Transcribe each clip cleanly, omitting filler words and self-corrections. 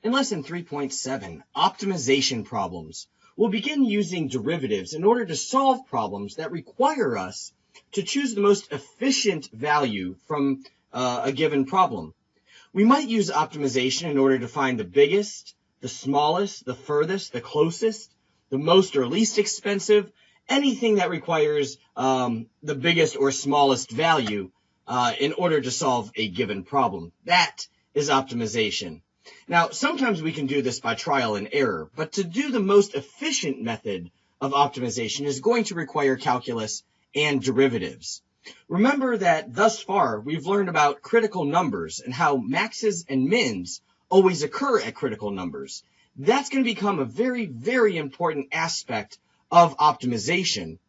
In Lesson 3.7, Optimization Problems, we'll begin using derivatives in order to solve problems that require us to choose the most efficient value from a given problem. We might use optimization in order to find the biggest, the smallest, the furthest, the closest, the most or least expensive, anything that requires the biggest or smallest value in order to solve a given problem. That is optimization. Now, sometimes we can do this by trial and error, but to do the most efficient method of optimization is going to require calculus and derivatives. Remember that thus far we've learned about critical numbers and how maxes and mins always occur at critical numbers. That's going to become a very, very important aspect of optimization.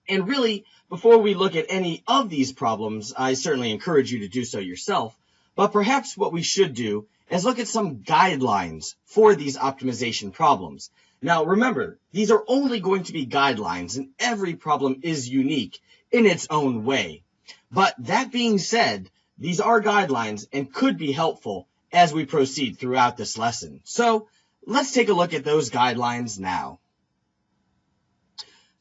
And really, before we look at any of these problems, I certainly encourage you to do so yourself, but perhaps what we should do is look at some guidelines for these optimization problems. Now remember, these are only going to be guidelines and every problem is unique in its own way. But that being said, these are guidelines and could be helpful as we proceed throughout this lesson. So let's take a look at those guidelines now.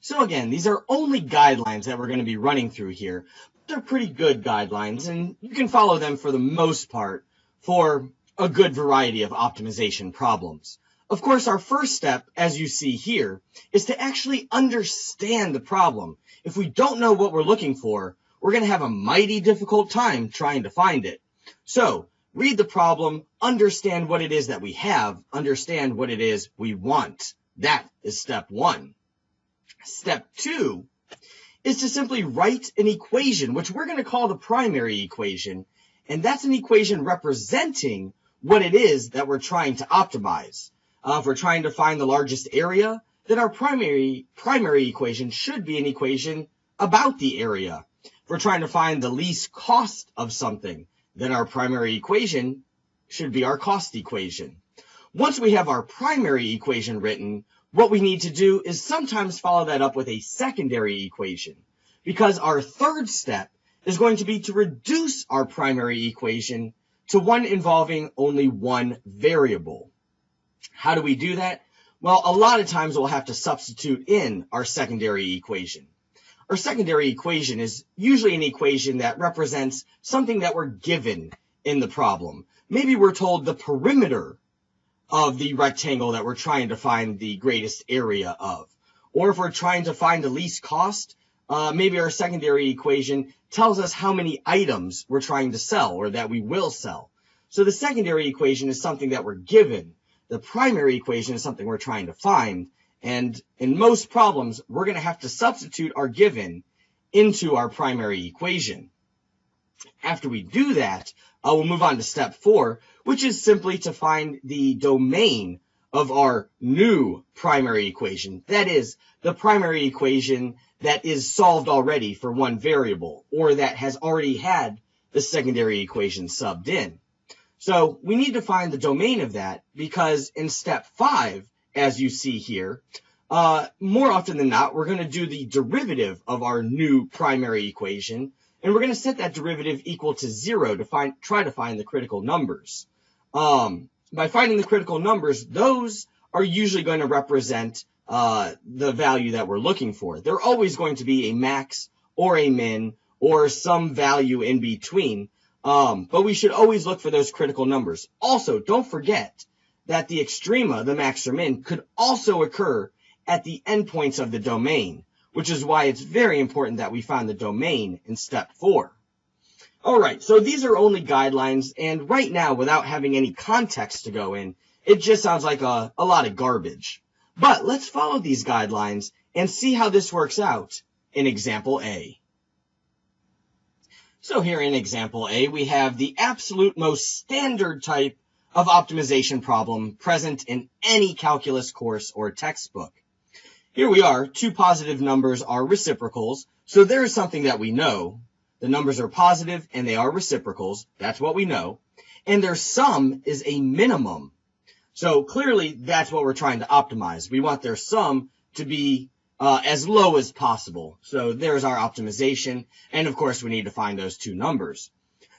So again, these are only guidelines that we're going to be running through here. They're pretty good guidelines and you can follow them for the most part for a good variety of optimization problems. Of course, our first step, as you see here, is to actually understand the problem. If we don't know what we're looking for, we're going to have a mighty difficult time trying to find it. So, read the problem, understand what it is that we have, understand what it is we want. That is step one. Step two is to simply write an equation, which we're going to call the primary equation, and that's an equation representing what it is that we're trying to optimize. If we're trying to find the largest area, then our primary equation should be an equation about the area. If we're trying to find the least cost of something, then our primary equation should be our cost equation. Once we have our primary equation written, what we need to do is sometimes follow that up with a secondary equation, because our third step is going to be to reduce our primary equation to one involving only one variable. How do we do that? Well, a lot of times we'll have to substitute in our secondary equation. Our secondary equation is usually an equation that represents something that we're given in the problem. Maybe we're told the perimeter of the rectangle that we're trying to find the greatest area of. Or if we're trying to find the least cost, maybe our secondary equation tells us how many items we're trying to sell or that we will sell. So the secondary equation is something that we're given. The primary equation is something we're trying to find. And in most problems, we're going to have to substitute our given into our primary equation. After we do that, we'll move on to step 4, which is simply to find the domain of our new primary equation. That is, the primary equation that is solved already for one variable, or that has already had the secondary equation subbed in. So we need to find the domain of that, because in step 5, as you see here, more often than not, we're going to do the derivative of our new primary equation, and we're going to set that derivative equal to 0 to try to find the critical numbers. By finding the critical numbers, those are usually going to represent the value that we're looking for. They're always going to be a max or a min or some value in between, but we should always look for those critical numbers. Also, don't forget that the extrema, the max or min, could also occur at the endpoints of the domain, which is why it's very important that we find the domain in step 4. All right, so these are only guidelines, and right now, without having any context to go in, it just sounds like a lot of garbage. But let's follow these guidelines and see how this works out in example A. So here in example A, we have the absolute most standard type of optimization problem present in any calculus course or textbook. Here we are, two positive numbers are reciprocals, so there is something that we know. The numbers are positive and they are reciprocals, that's what we know, and their sum is a minimum. So clearly that's what we're trying to optimize. We want their sum to be as low as possible. So there's our optimization, and of course we need to find those two numbers.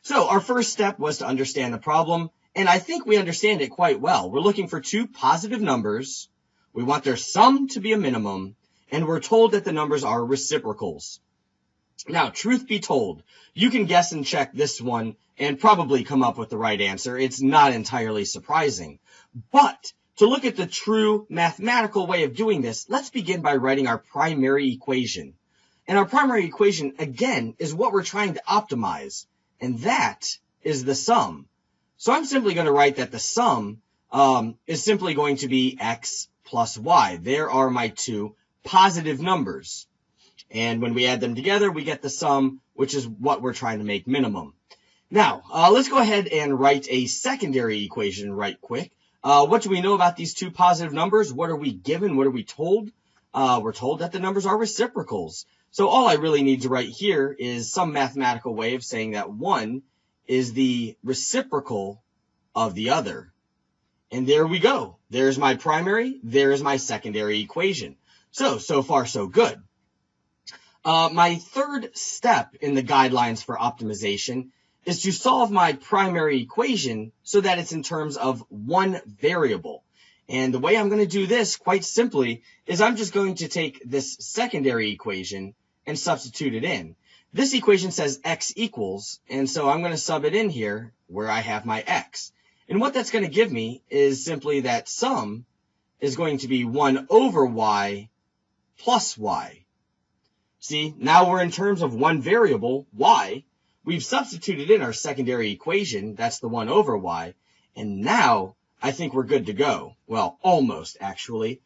So our first step was to understand the problem And I think we understand it quite well. We're looking for two positive numbers. We want their sum to be a minimum, and we're told that the numbers are reciprocals. Now, truth be told, you can guess and check this one and probably come up with the right answer. It's not entirely surprising. But to look at the true mathematical way of doing this, let's begin by writing our primary equation. And our primary equation, again, is what we're trying to optimize, and that is the sum. So I'm simply going to write that the sum is simply going to be x plus y. There are my two positive numbers. And when we add them together, we get the sum, which is what we're trying to make minimum. Now, let's go ahead and write a secondary equation right quick. What do we know about these two positive numbers? What are we given? What are we told? We're told that the numbers are reciprocals. So all I really need to write here is some mathematical way of saying that one is the reciprocal of the other. And there we go. There's my primary. There's my secondary equation. So far, so good. My third step in the guidelines for optimization is to solve my primary equation so that it's in terms of one variable. And the way I'm going to do this, quite simply, is I'm just going to take this secondary equation and substitute it in. This equation says x equals, and so I'm going to sub it in here where I have my x. And what that's going to give me is simply that sum is going to be 1 over y plus y. See, now we're in terms of one variable, y. We've substituted in our secondary equation, that's the 1 over y, and now I think we're good to go. Well, almost, actually.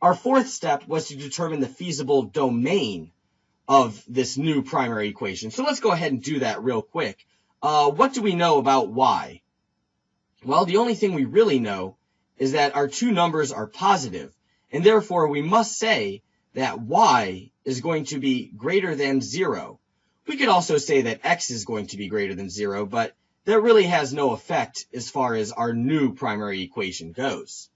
Our fourth step was to determine the feasible domain of this new primary equation. So let's go ahead and do that real quick. What do we know about y? Well, the only thing we really know is that our two numbers are positive, and therefore we must say that y is going to be greater than 0. We could also say that x is going to be greater than 0, but that really has no effect as far as our new primary equation goes.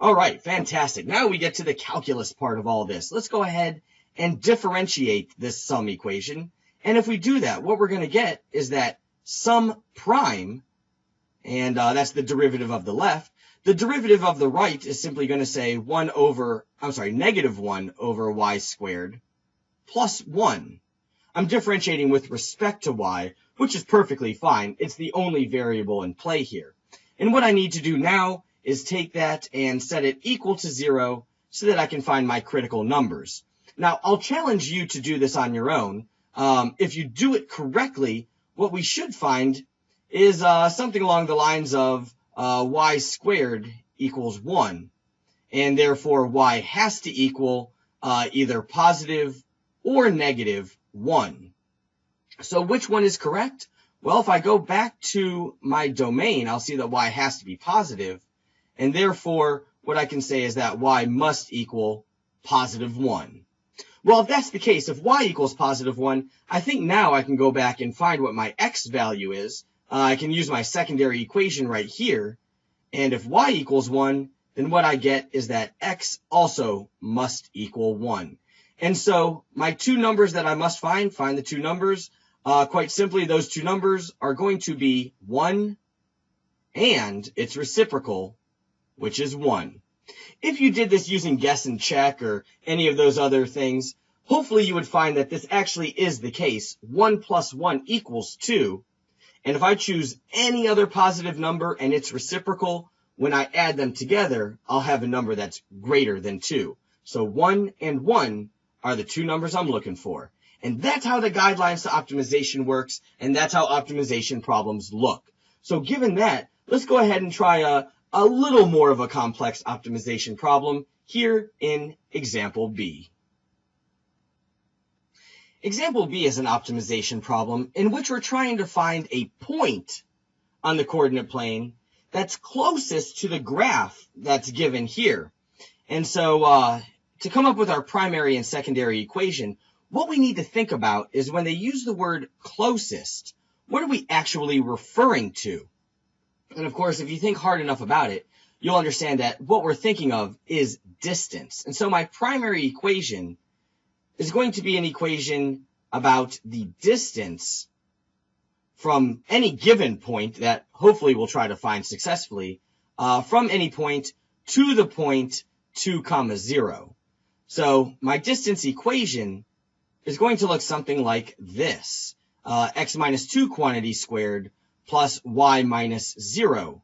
All right, fantastic. Now we get to the calculus part of all this. Let's go ahead and differentiate this sum equation. And if we do that, what we're going to get is that sum prime, and that's the derivative of the left. The derivative of the right is simply going to say negative 1 over y squared plus 1. I'm differentiating with respect to y, which is perfectly fine. It's the only variable in play here. And what I need to do now is take that and set it equal to 0 so that I can find my critical numbers. Now, I'll challenge you to do this on your own. If you do it correctly, what we should find is something along the lines of y squared equals 1. And therefore, y has to equal either positive or negative 1. So which one is correct? Well, if I go back to my domain, I'll see that y has to be positive. And therefore, what I can say is that y must equal positive 1. Well, if that's the case, if y equals positive 1, I think now I can go back and find what my x value is. I can use my secondary equation right here. And if y equals 1, then what I get is that x also must equal 1. And so my two numbers that I must find the two numbers. Quite simply, those two numbers are going to be 1 and its reciprocal, which is 1. If you did this using guess and check or any of those other things, hopefully you would find that this actually is the case. 1 plus 1 equals 2. And if I choose any other positive number and its reciprocal, when I add them together, I'll have a number that's greater than 2. So 1 and 1 are the two numbers I'm looking for. And that's how the guidelines to optimization works, and that's how optimization problems look. So given that, let's go ahead and try a little more of a complex optimization problem here in example B. Example B is an optimization problem in which we're trying to find a point on the coordinate plane that's closest to the graph that's given here. And so to come up with our primary and secondary equation, what we need to think about is when they use the word closest, what are we actually referring to? And of course, if you think hard enough about it, you'll understand that what we're thinking of is distance. And so my primary equation is going to be an equation about the distance from any given point that hopefully we'll try to find successfully, from any point to the point 2, 0. So my distance equation is going to look something like this. X minus 2 quantity squared plus y minus 0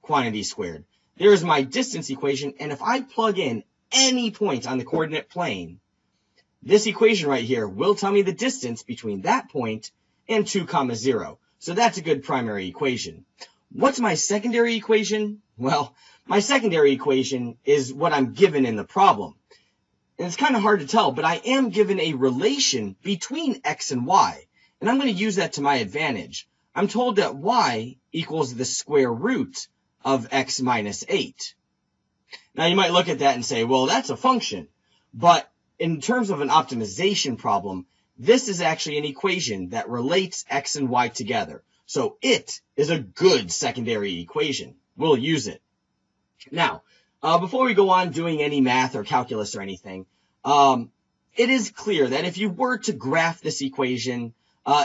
quantity squared. There's my distance equation, and if I plug in any point on the coordinate plane, this equation right here will tell me the distance between that point and 2, 0. So that's a good primary equation. What's my secondary equation? Well, my secondary equation is what I'm given in the problem. And it's kind of hard to tell, but I am given a relation between x and y, and I'm going to use that to my advantage. I'm told that y equals the square root of x minus 8. Now, you might look at that and say, well, that's a function. But in terms of an optimization problem, this is actually an equation that relates x and y together. So it is a good secondary equation. We'll use it. Now, before we go on doing any math or calculus or anything, it is clear that if you were to graph this equation,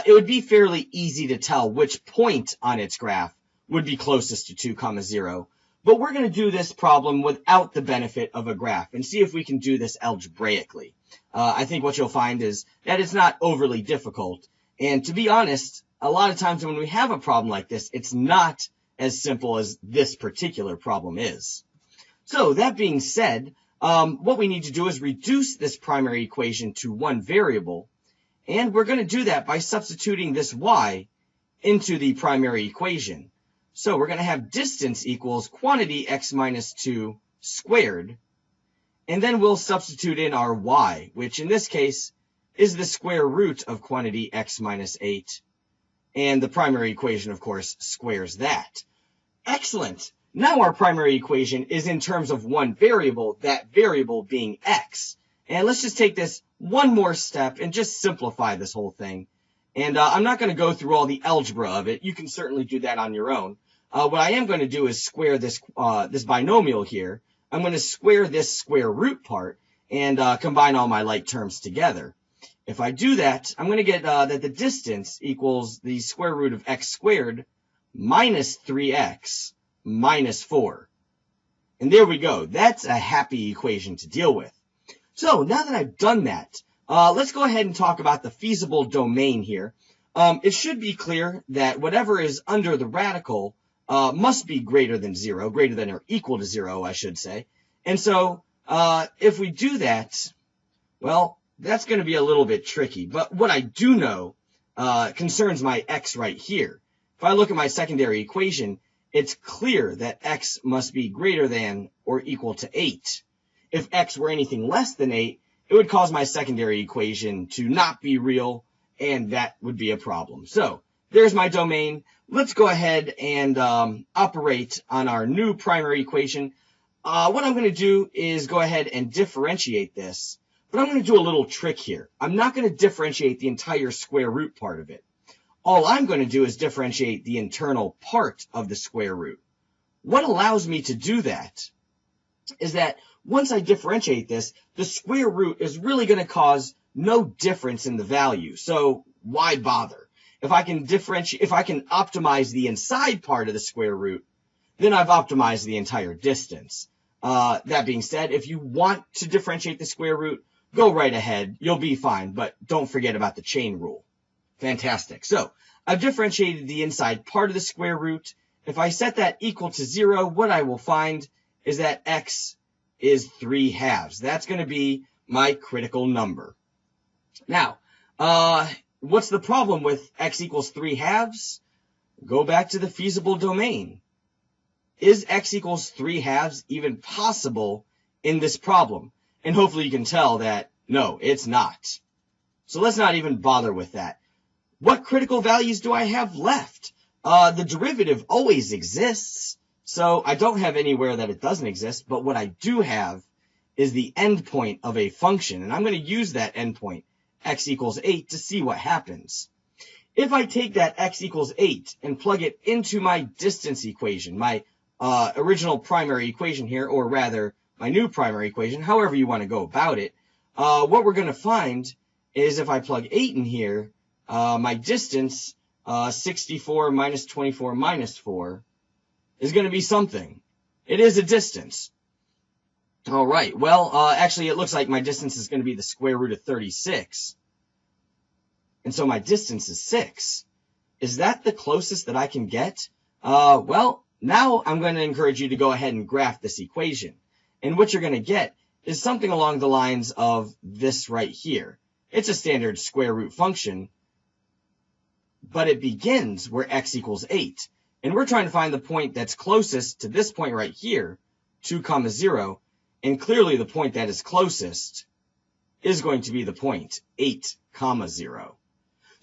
it would be fairly easy to tell which point on its graph would be closest to 2, 0. But we're going to do this problem without the benefit of a graph and see if we can do this algebraically. I think what you'll find is that it's not overly difficult. And to be honest, a lot of times when we have a problem like this, it's not as simple as this particular problem is. So that being said, what we need to do is reduce this primary equation to one variable. And we're going to do that by substituting this y into the primary equation. So we're going to have distance equals quantity x minus 2 squared. And then we'll substitute in our y, which in this case is the square root of quantity x minus 8. And the primary equation, of course, squares that. Excellent. Now our primary equation is in terms of one variable, that variable being x. And let's just take this one more step and just simplify this whole thing. And I'm not going to go through all the algebra of it. You can certainly do that on your own. What I am going to do is square this binomial here. I'm going to square this square root part and combine all my like terms together. If I do that, I'm going to get that the distance equals the square root of x squared minus 3x minus 4. And there we go. That's a happy equation to deal with. So now that I've done that, let's go ahead and talk about the feasible domain here. It should be clear that whatever is under the radical must be greater than 0, greater than or equal to 0, I should say. And so if we do that, well, that's going to be a little bit tricky. But what I do know concerns my x right here. If I look at my secondary equation, it's clear that x must be greater than or equal to 8. If x were anything less than 8, it would cause my secondary equation to not be real, and that would be a problem. So there's my domain. Let's go ahead and operate on our new primary equation. What I'm going to do is go ahead and differentiate this, but I'm going to do a little trick here. I'm not going to differentiate the entire square root part of it. All I'm going to do is differentiate the internal part of the square root. What allows me to do that is that once I differentiate this, the square root is really going to cause no difference in the value. So why bother? If I can optimize the inside part of the square root, then I've optimized the entire distance. That being said, if you want to differentiate the square root, go right ahead. You'll be fine, but don't forget about the chain rule. Fantastic. So I've differentiated the inside part of the square root. If I set that equal to 0, what I will find is that x is 3/2. That's going to be my critical number. Now, what's the problem with x equals 3/2? Go back to the feasible domain. Is x equals 3/2 even possible in this problem? And hopefully you can tell that, no, it's not. So let's not even bother with that. What critical values do I have left? The derivative always exists, so I don't have anywhere that it doesn't exist, but what I do have is the endpoint of a function, and I'm going to use that endpoint, x equals 8, to see what happens. If I take that x equals 8 and plug it into my distance equation, my original primary equation here, or rather my new primary equation, however you want to go about it, what we're going to find is if I plug 8 in here, my distance 64 minus 24 minus 4 is going to be something. It is a distance. All right, well, actually, it looks like my distance is going to be the square root of 36. And so my distance is 6. Is that the closest that I can get? Well, now I'm going to encourage you to go ahead and graph this equation. And what you're going to get is something along the lines of this right here. It's a standard square root function, but it begins where x equals 8. And we're trying to find the point that's closest to this point right here, 2, 0. And clearly the point that is closest is going to be the point 8, 0.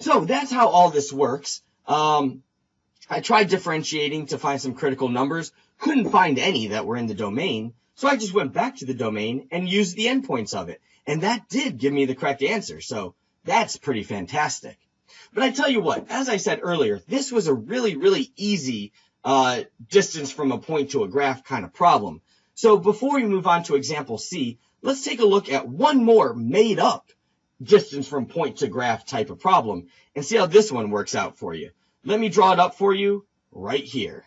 So that's how all this works. I tried differentiating to find some critical numbers, couldn't find any that were in the domain, so I just went back to the domain and used the endpoints of it. And that did give me the correct answer, so that's pretty fantastic. But I tell you what, as I said earlier, this was a really, really easy distance from a point to a graph kind of problem. So before we move on to example C, let's take a look at one more made up distance from point to graph type of problem and see how this one works out for you. Let me draw it up for you right here.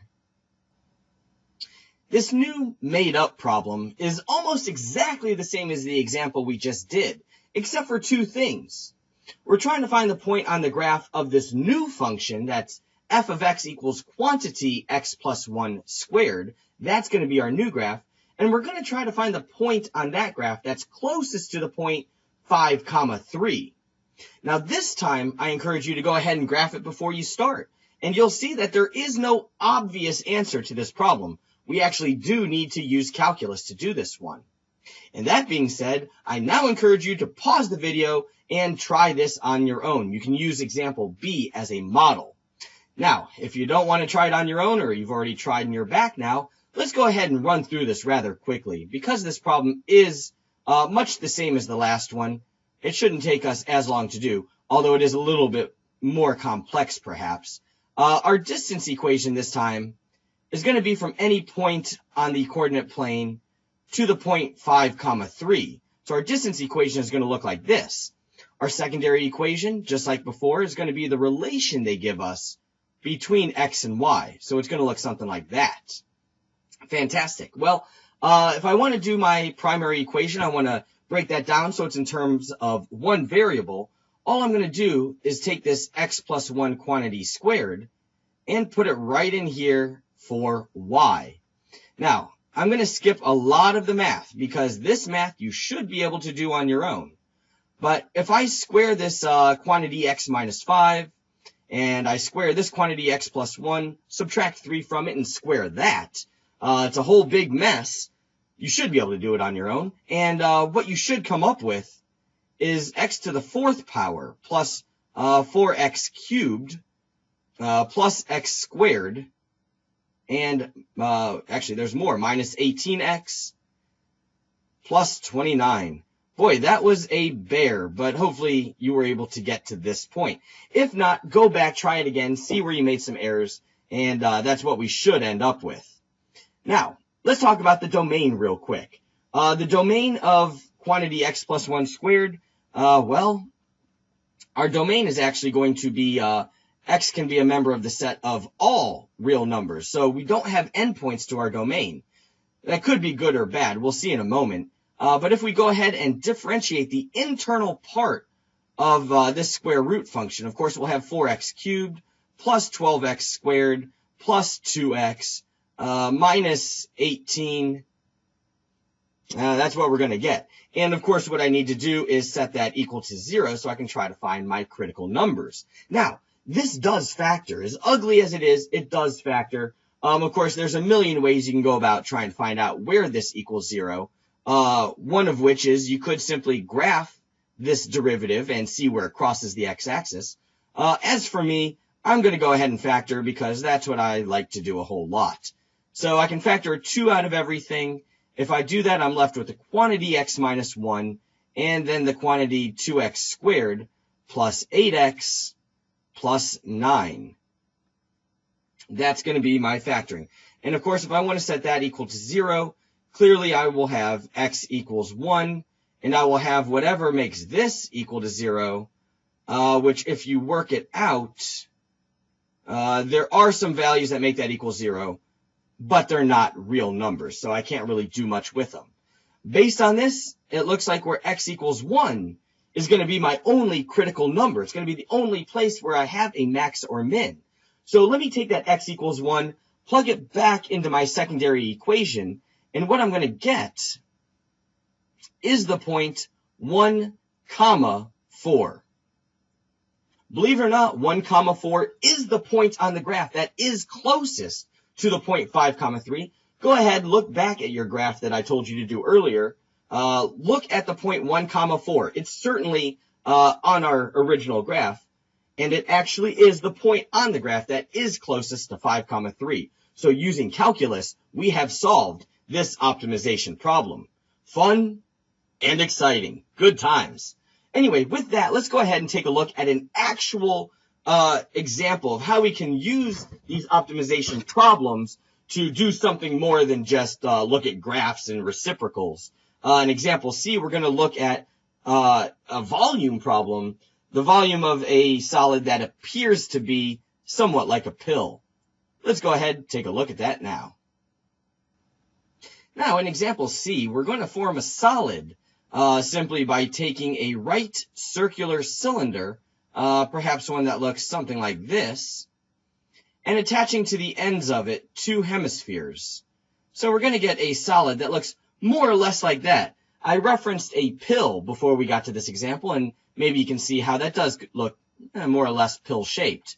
This new made up problem is almost exactly the same as the example we just did, except for two things. We're trying to find the point on the graph of this new function that's f of x equals quantity x plus 1 squared. That's going to be our new graph. And we're going to try to find the point on that graph that's closest to the point 5, 3. Now this time, I encourage you to go ahead and graph it before you start. And you'll see that there is no obvious answer to this problem. We actually do need to use calculus to do this one. And that being said, I now encourage you to pause the video and try this on your own. You can use example B as a model. Now, if you don't want to try it on your own, or you've already tried and you're back now, let's go ahead and run through this rather quickly. Because this problem is much the same as the last one, it shouldn't take us as long to do, although it is a little bit more complex perhaps. Our distance equation this time is going to be from any point on the coordinate plane to the point 5, 3. So our distance equation is going to look like this. Our secondary equation, just like before, is going to be the relation they give us between x and y. So it's going to look something like that. Fantastic. Well, if I want to do my primary equation, I want to break that down so it's in terms of one variable. All I'm going to do is take this x plus 1 quantity squared and put it right in here for y. Now, I'm going to skip a lot of the math because this math you should be able to do on your own. But if I square this quantity x minus 5, and I square this quantity x plus 1, subtract 3 from it and square that, it's a whole big mess. You should be able to do it on your own. And what you should come up with is x to the 4th power plus 4x cubed plus x squared. And actually, there's more, minus 18x plus 29. Boy, that was a bear, but hopefully you were able to get to this point. If not, go back, try it again, see where you made some errors, and that's what we should end up with. Now, let's talk about the domain real quick. The domain of quantity x plus 1 squared, well, our domain is actually going to be x can be a member of the set of all real numbers. So we don't have endpoints to our domain. That could be good or bad. We'll see in a moment. But if we go ahead and differentiate the internal part of this square root function, of course, we'll have 4x cubed plus 12x squared plus 2x minus 18. That's what we're going to get. And, of course, what I need to do is set that equal to 0 so I can try to find my critical numbers. Now, this does factor. As ugly as it is, it does factor. Of course, there's a million ways you can go about trying to find out where this equals 0. One of which is you could simply graph this derivative and see where it crosses the x-axis. As for me, I'm going to go ahead and factor because that's what I like to do a whole lot. So I can factor 2 out of everything. If I do that, I'm left with the quantity x minus 1 and then the quantity 2x squared plus 8x plus 9. That's going to be my factoring. And of course, if I want to set that equal to 0, clearly I will have x equals 1, and I will have whatever makes this equal to 0, which if you work it out, There are some values that make that equal 0, but they're not real numbers, so I can't really do much with them. Based on this, it looks like where x equals 1 is going to be my only critical number. It's going to be the only place where I have a max or min. So let me take that x equals 1, plug it back into my secondary equation, and what I'm going to get is the point 1, 4. Believe it or not, 1, 4 is the point on the graph that is closest to the point 5, 3. Go ahead, look back at your graph that I told you to do earlier. Look at the point 1, 4. It's certainly on our original graph, and it actually is the point on the graph that is closest to 5, 3. So using calculus, we have solved this optimization problem. Fun and exciting. Good times. Anyway, with that, let's go ahead and take a look at an actual example of how we can use these optimization problems to do something more than just look at graphs and reciprocals. In example C, we're going to look at a volume problem, the volume of a solid that appears to be somewhat like a pill. Let's go ahead and take a look at that now. Now, in example C, we're going to form a solid simply by taking a right circular cylinder, perhaps one that looks something like this, and attaching to the ends of it 2 hemispheres. So we're going to get a solid that looks more or less like that. I referenced a pill before we got to this example, and maybe you can see how that does look more or less pill-shaped.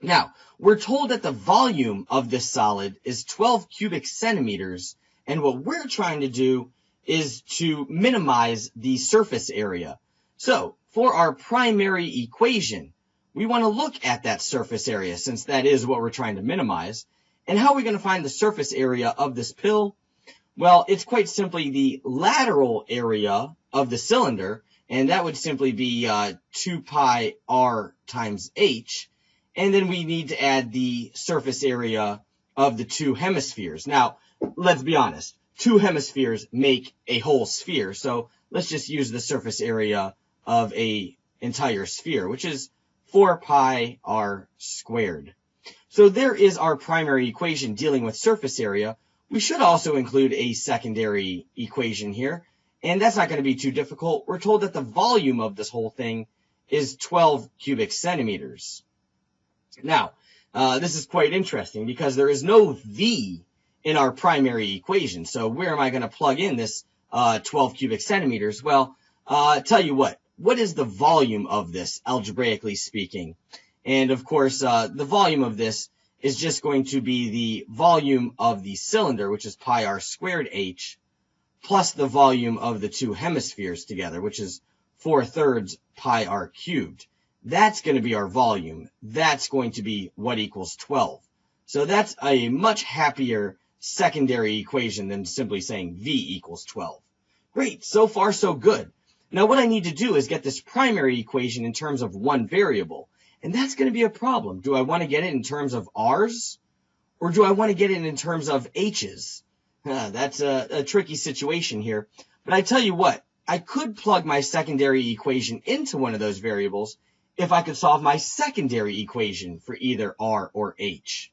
Now, we're told that the volume of this solid is 12 cubic centimeters, and what we're trying to do is to minimize the surface area. So, for our primary equation, we want to look at that surface area, since that is what we're trying to minimize. And how are we going to find the surface area of this pill? Well, it's quite simply the lateral area of the cylinder, and that would simply be 2 pi r times h. And then we need to add the surface area of the 2 hemispheres. Now, let's be honest. 2 hemispheres make a whole sphere, so let's just use the surface area of an entire sphere, which is 4 pi r squared. So there is our primary equation dealing with surface area. We should also include a secondary equation here, and that's not going to be too difficult. We're told that the volume of this whole thing is 12 cubic centimeters. Now, this is quite interesting because there is no V in our primary equation. So where am I going to plug in this 12 cubic centimeters? Well, tell you what is the volume of this, algebraically speaking? And of course, the volume of this is just going to be the volume of the cylinder, which is pi r squared h, plus the volume of the 2 hemispheres together, which is 4/3 pi r cubed. That's going to be our volume. That's going to be what equals 12. So that's a much happier secondary equation than simply saying V equals 12. Great, so far so good. Now what I need to do is get this primary equation in terms of one variable, and that's going to be a problem. Do I want to get it in terms of R's, or do I want to get it in terms of H's? That's a tricky situation here, but I tell you what, I could plug my secondary equation into one of those variables if I could solve my secondary equation for either R or H.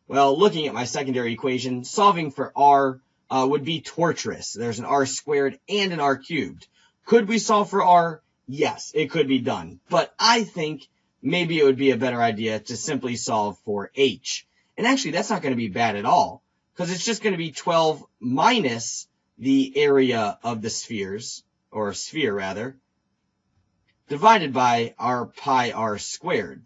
Well, looking at my secondary equation, solving for R would be torturous. There's an R squared and an R cubed. Could we solve for R? Yes, it could be done. But I think maybe it would be a better idea to simply solve for H. And actually, that's not going to be bad at all, because it's just going to be 12 minus the area of the spheres, or sphere rather, divided by our pi r squared.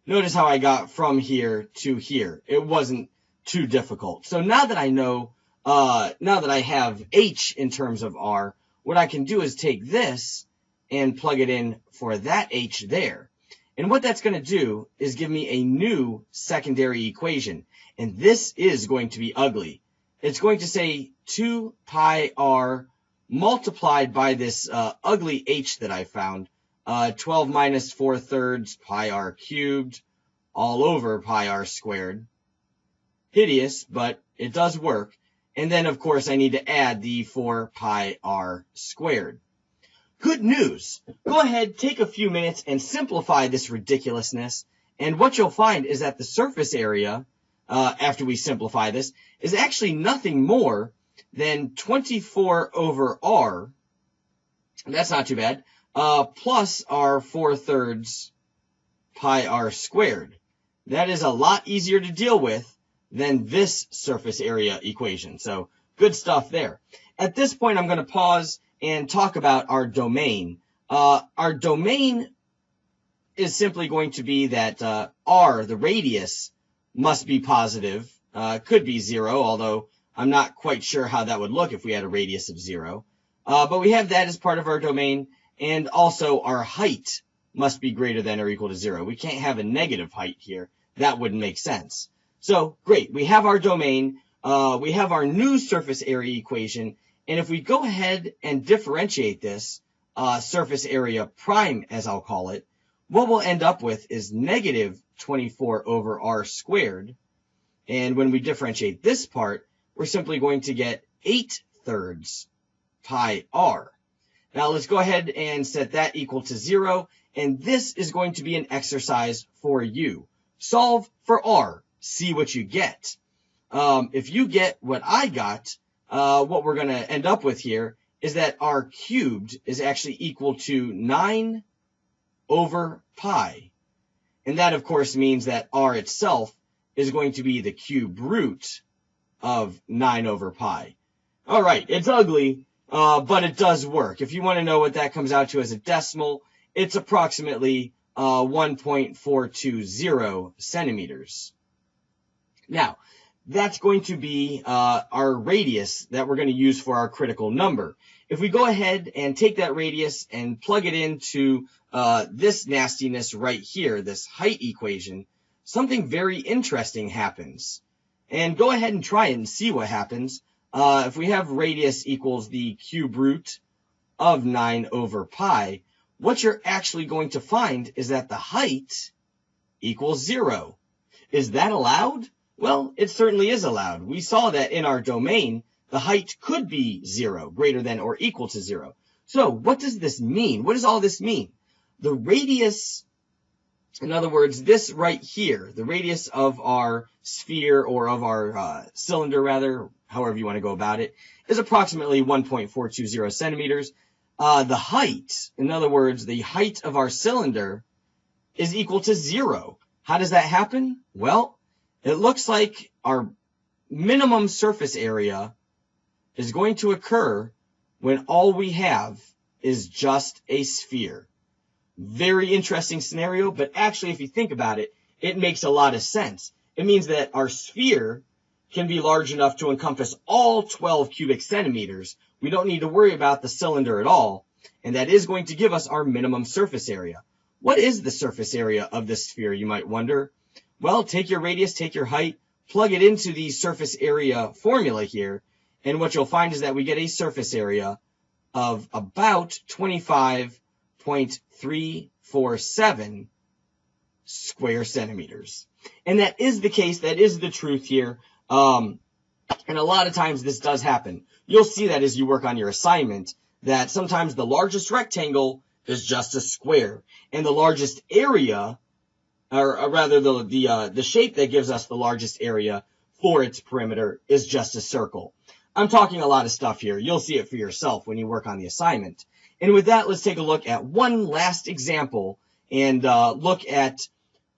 Notice how I got from here to here. It wasn't too difficult. So now that I know, now that I have H in terms of R, what I can do is take this and plug it in for that H there. And what that's going to do is give me a new secondary equation. And this is going to be ugly. It's going to say 2 pi r multiplied by this ugly H that I found. 12 minus 4/3 pi r cubed all over pi r squared. Hideous, but it does work. And then, of course, I need to add the 4 pi r squared. Good news. Go ahead, take a few minutes and simplify this ridiculousness, And what you'll find is that the surface area, after we simplify this, is actually nothing more than 24 over r, that's not too bad, plus our 4/3 pi r squared. That is a lot easier to deal with than this surface area equation. So good stuff there. At this point, I'm going to pause and talk about our domain. Our domain is simply going to be that r, the radius, must be positive. Could be 0, although I'm not quite sure how that would look if we had a radius of 0. But we have that as part of our domain, and also our height must be greater than or equal to 0. We can't have a negative height here. That wouldn't make sense. So, great. We have our domain. We have our new surface area equation. And if we go ahead and differentiate this, surface area prime, as I'll call it, what we'll end up with is negative 24 over r squared. And when we differentiate this part, we're simply going to get 8/3 pi r. Now let's go ahead and set that equal to 0. And this is going to be an exercise for you. Solve for r. See what you get. If you get what I got, what we're going to end up with here is that r cubed is actually equal to 9 over pi. And that, of course, means that r itself is going to be the cube root of 9 over pi. All right, it's ugly, but it does work. If you want to know what that comes out to as a decimal, it's approximately 1.420 centimeters. Now, that's going to be our radius that we're going to use for our critical number. If we go ahead and take that radius and plug it into this nastiness right here, this height equation, something very interesting happens. And go ahead and try it and see what happens. If we have radius equals the cube root of 9 over pi, what you're actually going to find is that the height equals 0. Is that allowed? Well, it certainly is allowed. We saw that in our domain, the height could be 0, greater than or equal to 0. So what does this mean? What does all this mean? The radius, in other words, this right here, the radius of our sphere or of our cylinder, rather, however you want to go about it, is approximately 1.420 centimeters. The height, in other words, the height of our cylinder is equal to 0. How does that happen? Well, it looks like our minimum surface area is going to occur when all we have is just a sphere. Very interesting scenario, but actually, if you think about it, it makes a lot of sense. It means that our sphere can be large enough to encompass all 12 cubic centimeters. We don't need to worry about the cylinder at all, and that is going to give us our minimum surface area. What is the surface area of the sphere, you might wonder? Well, take your radius, take your height, plug it into the surface area formula here, and what you'll find is that we get a surface area of about 25.347 square centimeters. And that is the case, that is the truth here. And a lot of times this does happen. You'll see that as you work on your assignment, that sometimes the largest rectangle is just a square, and the largest area, or rather the shape that gives us the largest area for its perimeter is just a circle. I'm talking a lot of stuff here. You'll see it for yourself when you work on the assignment. And with that, let's take a look at one last example and look at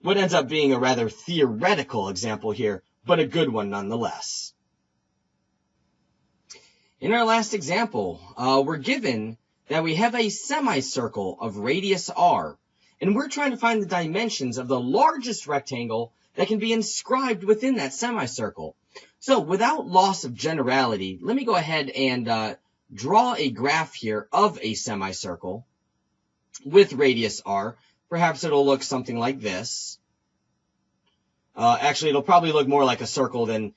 what ends up being a rather theoretical example here, but a good one nonetheless. In our last example, we're given that we have a semicircle of radius r, and we're trying to find the dimensions of the largest rectangle that can be inscribed within that semicircle. So without loss of generality, let me go ahead and draw a graph here of a semicircle with radius r. Perhaps it'll look something like this. Actually, it'll probably look more like a circle than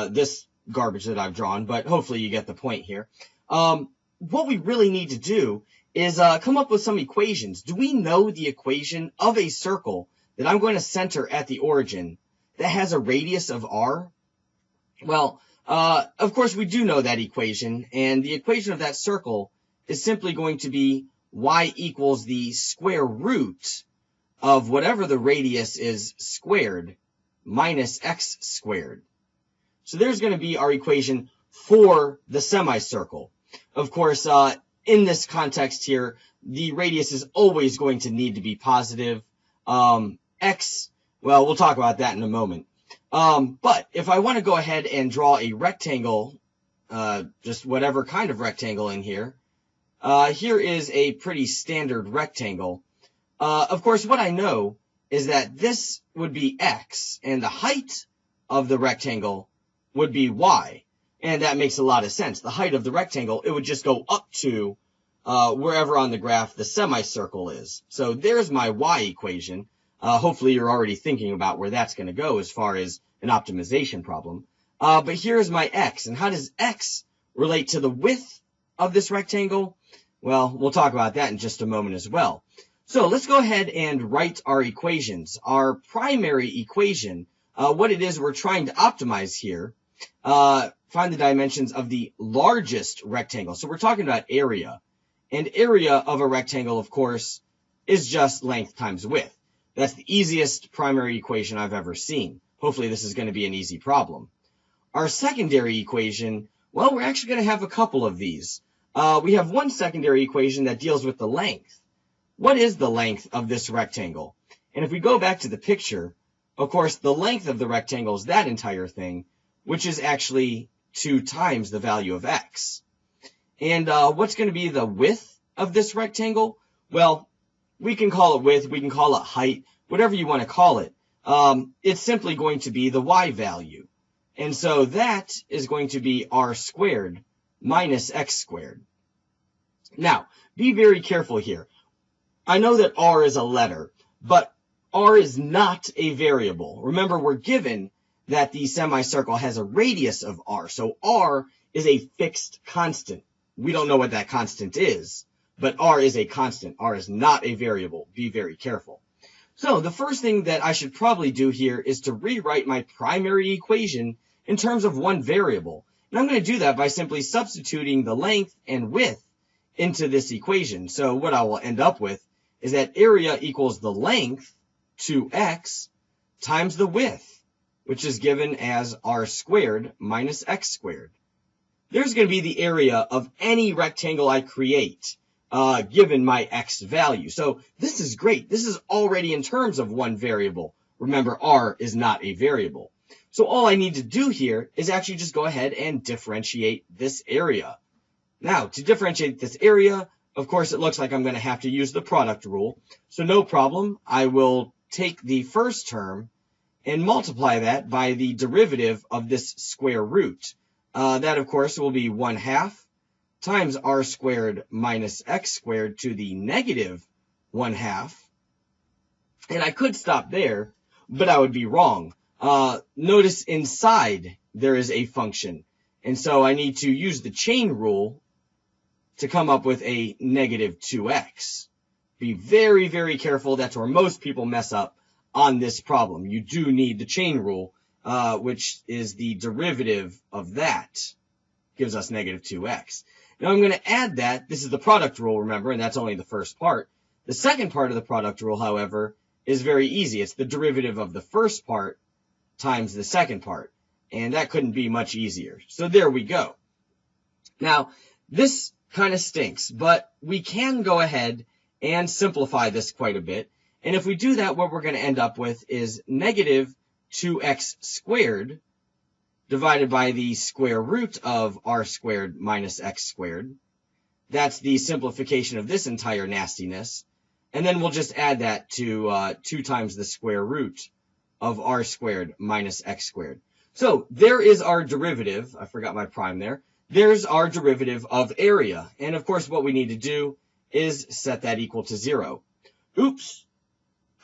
this garbage that I've drawn, but hopefully you get the point here. What we really need to do is come up with some equations. Do we know the equation of a circle that I'm going to center at the origin that has a radius of r? Well, of course we do know that equation, and the equation of that circle is simply going to be y equals the square root of whatever the radius is squared minus x squared. So there's going to be our equation for the semicircle. Of course, in this context here, the radius is always going to need to be positive. X, well, we'll talk about that in a moment. But if I want to go ahead and draw a rectangle, just whatever kind of rectangle in here, here is a pretty standard rectangle. Of course, what I know is that this would be x, and the height of the rectangle would be y. And that makes a lot of sense. The height of the rectangle, it would just go up to wherever on the graph the semicircle is. So there's my y equation. Hopefully you're already thinking about where that's going to go as far as an optimization problem. But here's my x. And how does x relate to the width of this rectangle? Well, we'll talk about that in just a moment as well. So let's go ahead and write our equations. Our primary equation, what it is we're trying to optimize here, find the dimensions of the largest rectangle. So we're talking about area. And area of a rectangle, of course, is just length times width. That's the easiest primary equation I've ever seen. Hopefully this is going to be an easy problem. Our secondary equation, well, we're actually going to have a couple of these. We have one secondary equation that deals with the length. What is the length of this rectangle? And if we go back to the picture, of course, the length of the rectangle is that entire thing, which is actually 2 times the value of x. And what's going to be the width of this rectangle? Well, we can call it width, we can call it height, whatever you want to call it. It's simply going to be the y value. And so that is going to be r squared minus x squared. Now, be very careful here. I know that r is a letter, but r is not a variable. Remember, we're given that the semicircle has a radius of r, so r is a fixed constant. We don't know what that constant is, but r is a constant. R is not a variable. Be very careful. So the first thing that I should probably do here is to rewrite my primary equation in terms of one variable. And I'm going to do that by simply substituting the length and width into this equation. So what I will end up with is that area equals the length, 2x, times the width, which is given as r squared minus x squared. There's going to be the area of any rectangle I create, given my x value. So this is great. This is already in terms of one variable. Remember, r is not a variable. So all I need to do here is actually just go ahead and differentiate this area. Now, to differentiate this area, of course, it looks like I'm going to have to use the product rule. So no problem. I will take the first term and multiply that by the derivative of this square root. That, of course, will be 1/2 times r squared minus x squared to the negative 1/2. And I could stop there, but I would be wrong. Notice inside there is a function. And so I need to use the chain rule to come up with a negative 2x. Be very, very careful. That's where most people mess up on this problem. You do need the chain rule, which is the derivative of that. Gives us negative 2x. Now I'm going to add that. This is the product rule, remember, and that's only the first part. The second part of the product rule, however, is very easy. It's the derivative of the first part times the second part. And that couldn't be much easier. So there we go. Now, this kind of stinks, but we can go ahead and simplify this quite a bit. And if we do that, what we're going to end up with is negative 2x squared divided by the square root of r squared minus x squared. That's the simplification of this entire nastiness. And then we'll just add that to 2 times the square root of r squared minus x squared. So there is our derivative. I forgot my prime there. There's our derivative of area. And of course, what we need to do is set that equal to 0. Oops,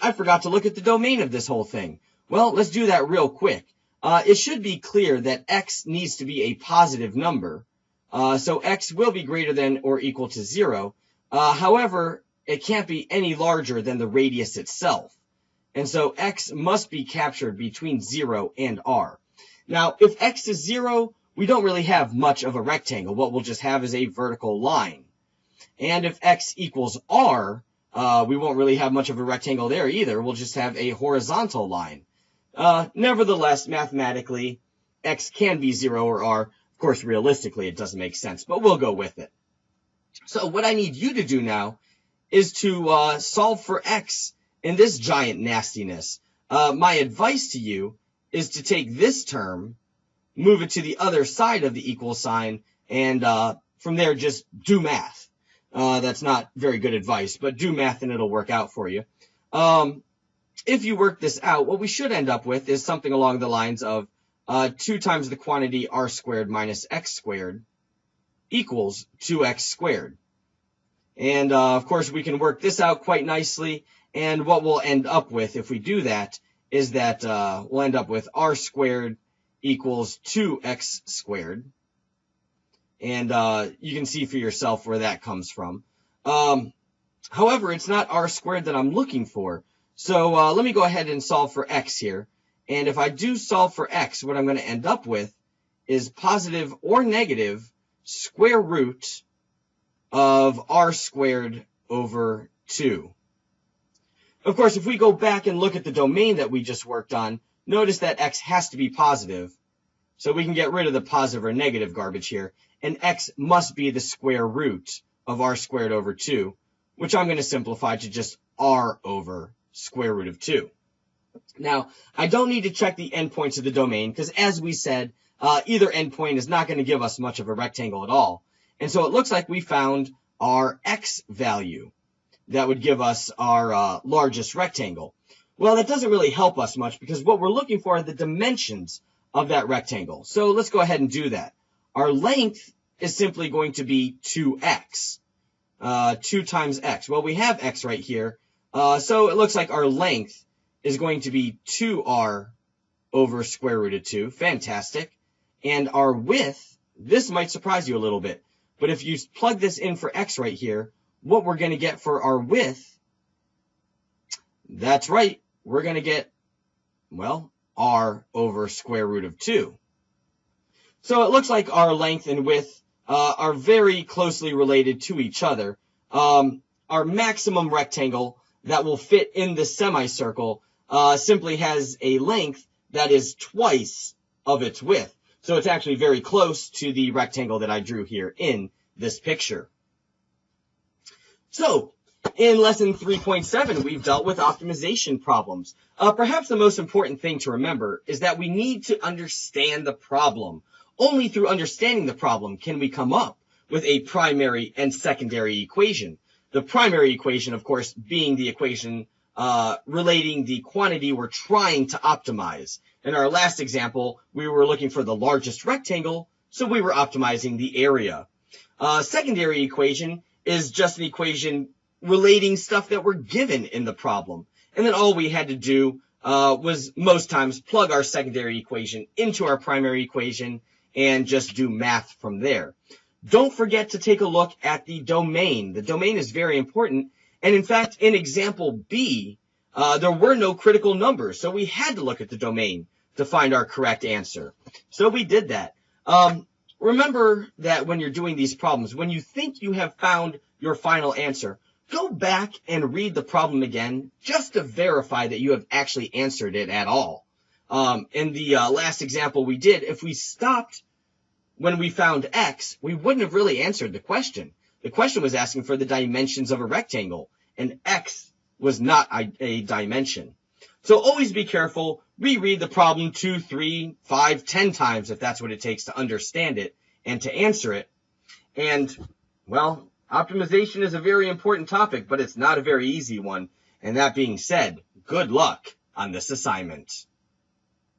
I forgot to look at the domain of this whole thing. Well, let's do that real quick. It should be clear that x needs to be a positive number. So x will be greater than or equal to 0. However, it can't be any larger than the radius itself. And so x must be captured between 0 and r. Now, if x is 0, we don't really have much of a rectangle. What we'll just have is a vertical line. And if x equals r, we won't really have much of a rectangle there either. We'll just have a horizontal line. Nevertheless, mathematically, x can be 0 or r. Of course, realistically, it doesn't make sense, but we'll go with it. So what I need you to do now is to solve for x in this giant nastiness. My advice to you is to take this term, move it to the other side of the equal sign, and from there just do math. That's not very good advice, but do math and it'll work out for you. If you work this out, what we should end up with is something along the lines of 2 times the quantity r squared minus x squared equals 2x squared. And of course, we can work this out quite nicely. And what we'll end up with, if we do that, is that we'll end up with r squared equals 2x squared. And you can see for yourself where that comes from. However, it's not r squared that I'm looking for. So let me go ahead and solve for x here. And if I do solve for x, what I'm going to end up with is positive or negative square root of r squared over 2. Of course, if we go back and look at the domain that we just worked on, notice that x has to be positive. So we can get rid of the positive or negative garbage here. And x must be the square root of r squared over 2, which I'm going to simplify to just r over square root of 2. Now, I don't need to check the endpoints of the domain because, as we said, either endpoint is not going to give us much of a rectangle at all. And so it looks like we found our x value that would give us our largest rectangle. Well, that doesn't really help us much because what we're looking for are the dimensions of that rectangle. So let's go ahead and do that. Our length is simply going to be 2x, 2 times x. Well, we have x right here, so it looks like our length is going to be 2r over square root of 2. Fantastic. And our width, this might surprise you a little bit, but if you plug this in for x right here, what we're going to get for our width, that's right, we're going to get, well, r over square root of 2. So it looks like our length and width are very closely related to each other. Our maximum rectangle that will fit in the semicircle simply has a length that is twice of its width. So it's actually very close to the rectangle that I drew here in this picture. So in lesson 3.7, we've dealt with optimization problems. Perhaps the most important thing to remember is that we need to understand the problem. Only through understanding the problem can we come up with a primary and secondary equation. The primary equation, of course, being the equation relating the quantity we're trying to optimize. In our last example, we were looking for the largest rectangle, so we were optimizing the area. Secondary equation is just an equation relating stuff that were given in the problem. And then all we had to do was most times plug our secondary equation into our primary equation and just do math from there. Don't forget to take a look at the domain. The domain is very important. And in fact, in example B, there were no critical numbers. So we had to look at the domain to find our correct answer. So we did that. Remember that when you're doing these problems, when you think you have found your final answer, go back and read the problem again just to verify that you have actually answered it at all. In the last example we did, if we stopped when we found x, we wouldn't have really answered the question. The question was asking for the dimensions of a rectangle, and x was not a dimension. So always be careful. Reread the problem 2, 3, 5, 10 times if that's what it takes to understand it and to answer it. And, well, optimization is a very important topic, but it's not a very easy one. And that being said, good luck on this assignment.